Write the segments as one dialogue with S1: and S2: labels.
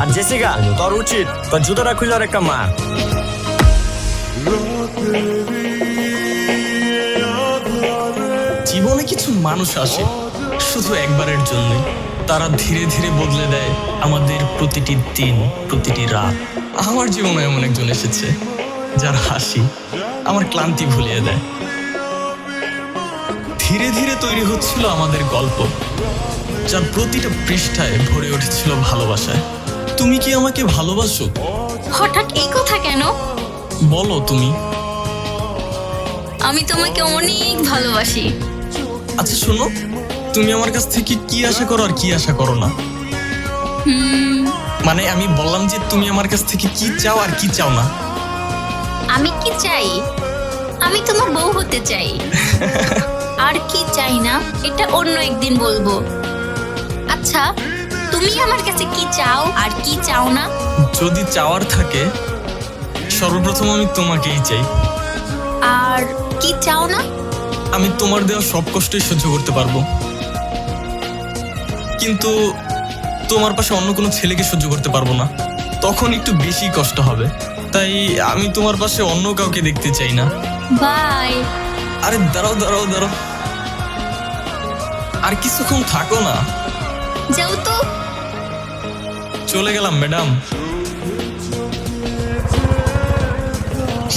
S1: আর Jessica, তোর উচিত তোর জুতোটা খুলে আর একটা মার।
S2: জীবনে কিছু মানুষ আসে শুধু একবারের জন্য, তারা ধীরে ধীরে বদলে দেয় আমাদের প্রতিটি দিন, প্রতিটি রাত। আমার জীবনে এমন একজন এসেছে যার হাসি আমার ক্লান্তি ভুলিয়ে দেয়। ধীরে ধীরে তৈরি হচ্ছিল আমাদের গল্প, যার প্রতিটা পৃষ্ঠায় ভরে উঠেছিল ভালোবাসায়। তুমি কি আমাকে ভালোবাসো?
S3: হঠাৎ এই কথা কেন?
S2: বলো তুমি।
S3: আমি তোমাকে অনেক ভালোবাসি।
S2: আচ্ছা শোনো, তুমি আমার কাছ থেকে কি আশা করো আর কি আশা করো না? মানে আমি বললাম যে তুমি আমার কাছ থেকে কি চাও আর কি চাও না।
S3: আমি কি চাই? আমি তোমার বউ হতে চাই। আর কি চাই না এটা অন্য একদিন বলবো। আচ্ছা, তুমি আমার কাছে কি চাও আর কি চাও না?
S2: যদি চাওয়ার থাকে, সর্বপ্রথম আমি তোমাকেই চাই।
S3: আর কি চাও না?
S2: আমি তোমার দেওয়া সব কষ্টই সহ্য করতে পারবো, কিন্তু তোমার পাশে অন্য কোনো ছেলেকে সহ্য করতে পারবো না। তখন একটু বেশি কষ্ট হবে। তাই আমি তোমার পাশে অন্য কাউকে দেখতে চাই না।
S3: বাই।
S2: আরে দাঁড়াও দাঁড়াও দাঁড়াও, আর কিছুক্ষণ থাকো না।
S3: যাও তো।
S2: চলে গেলাম ম্যাডাম।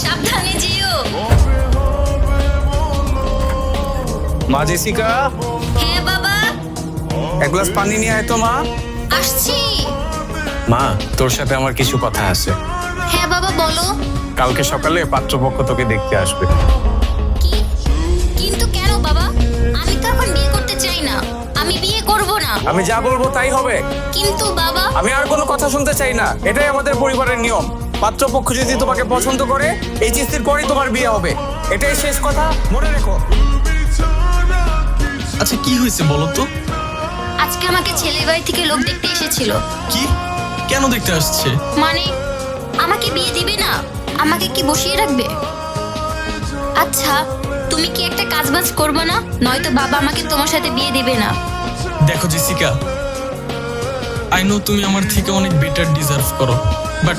S3: সাবধানে যেও।
S1: মা জেসিকা,
S3: হ্যাঁ বাবা,
S1: এক গ্লাস পানি নিয়ে আয় তো মা।
S3: আসছি।
S1: মা, তোর সাথে আমার কিছু কথা আছে।
S3: হ্যাঁ বাবা বলো।
S1: কালকে সকালে পাত্রপক্ষ তোকে দেখতে আসবে।
S3: কি? কিন্তু কেন বাবা? আমি তো এখন বিয়ে করতে চাই না। আমি বিয়ে করব না।
S1: আমি যা বলবো তাই হবে।
S3: কিন্তু বাবা,
S1: আমি আর কোনো কথা শুনতে চাই না। এটাই আমাদের পরিবারের নিয়ম। পাত্রপক্ষ যদি তোমাকে পছন্দ করে, এই চিঠির পরেই তোমার বিয়ে হবে। এটাই শেষ কথা, মনে রেখো।
S2: আচ্ছা কি হয়েছে বলো তো?
S3: আজকে আমাকে ছেলের বাড়ি থেকে লোক দেখতে এসেছিল।
S2: কি? কেন দেখতে আসছে?
S3: মানে আমাকে বিয়ে দিবে না? আমাকে কি বসিয়ে রাখবে? আচ্ছা, তুমি কি একটা কাজবাজ করবে না? নয়তো বাবা আমাকে তোমার সাথে বিয়ে দিবে না।
S2: দেখো জেসিকা, আই নো তুমি আমার থেকে অনেক বেটার ডিজার্ভ করো, বাট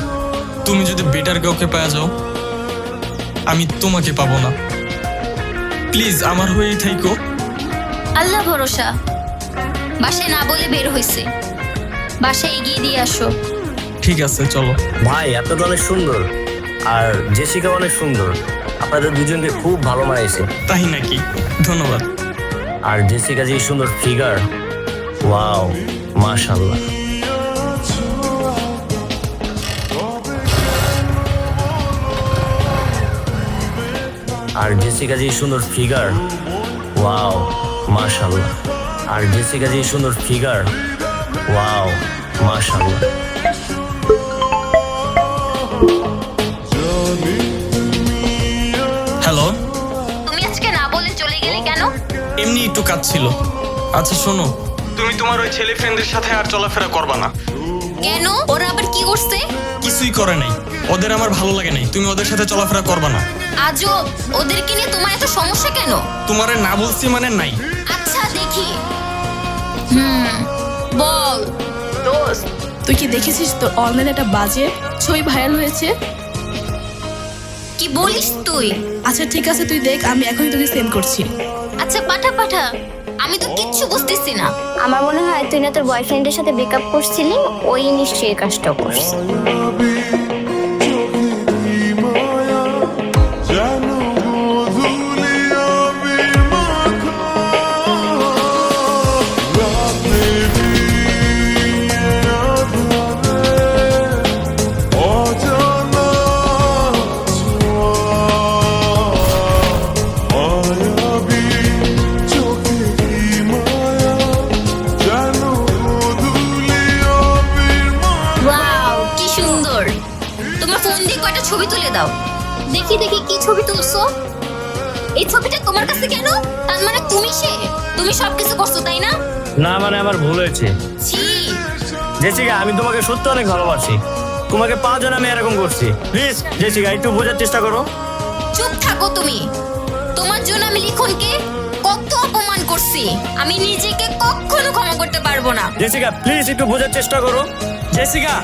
S2: তুমি যদি বেটার কাউকে পাওয়া যাও, আমি তোমাকে পাবো না। প্লিজ আমার হয়েই থাইকো।
S3: আল্লাহ ভরসা। বাসায় না বলে বের হইছে, বাসায় এগিয়ে দিয়ে আসো।
S2: ঠিক আছে চলো।
S4: ভাই, আপনি তো অনেক সুন্দর, আর জেসিকা অনেক সুন্দর। আপনাদের দুজনকে খুব ভালো মানাইছে।
S2: তাই নাকি? ধন্যবাদ।
S4: আর জেসিকা যে সুন্দর ফিগার, ওয়াও, মাশাআল্লাহ। আর জেসিকা যে সুন্দর ফিগার, ওয়াও, মাশাআল্লাহ। আর জেসিকা যে সুন্দর ফিগার, ওয়াও, মাশাআল্লাহ।
S2: হ্যালো।
S3: তুমি আজকে না বলে চলে গেলে কেন?
S2: এমনি একটু কাজ ছিল। আচ্ছা শোনো, তুমি তোমার ওই ছেলে ফ্রেন্ডের সাথে আর চলাফেরা করবা না।
S3: কেন? ওরা আবার কি করছে?
S2: কিছুই করে নাই, ওদের আমার ভালো লাগে নাই। তুমি ওদের সাথে চলাফেরা করবা না।
S3: আজব, ওদেরকে নিয়ে তোমার এত সমস্যা কেন?
S2: তোমারে না বলছি মানে নাই।
S3: আচ্ছা দেখি। বল।
S5: দোস্ত, তুই কি দেখেছিস তোর অনলাইনে একটা বাজে ছবি ভাইরাল হয়েছে?
S3: কি বলিস তুই?
S5: আচ্ছা ঠিক আছে, তুই দেখ, আমি এখনই তোকে সেন্ড করছি।
S3: আচ্ছা পাঠা পাঠা, আমি তো কিচ্ছু বুঝতেছি না।
S6: আমার মনে হয় তুই না তোর বয়ফ্রেন্ডের সাথে ব্রেকআপ করছিলি, ওই নিশ্চয়ই এই কাজটা করছে।
S3: ওয়াও, কি সুন্দর। তোমার ফোন দিয়ে কয়টা ছবি তুলে দাও। দেখি দেখি কি ছবি তুলছো। এই ছবিটা তোমার কাছে কেন? তার মানে তুমি সবকিছু করছো তাই না?
S4: না, মানে আমার ভুল হয়েছে।
S3: ছি।
S4: জেসিকা, আমি তোমাকে সত্যি অনেক ভালোবাসি। তোমাকে পাওয়ার জন্য আমি এরকম করছি। প্লিজ জেসিকা, একটু বোঝার চেষ্টা করো।
S3: চুপ থাকো তুমি। তোমার জন্য আমি লিখনকে কত অপমান করছি, আমি নিজেকে কখনো ক্ষমা করতে পারবো না।
S4: জেসিকা, প্লিজ একটু বোঝার চেষ্টা করো। জেসিকা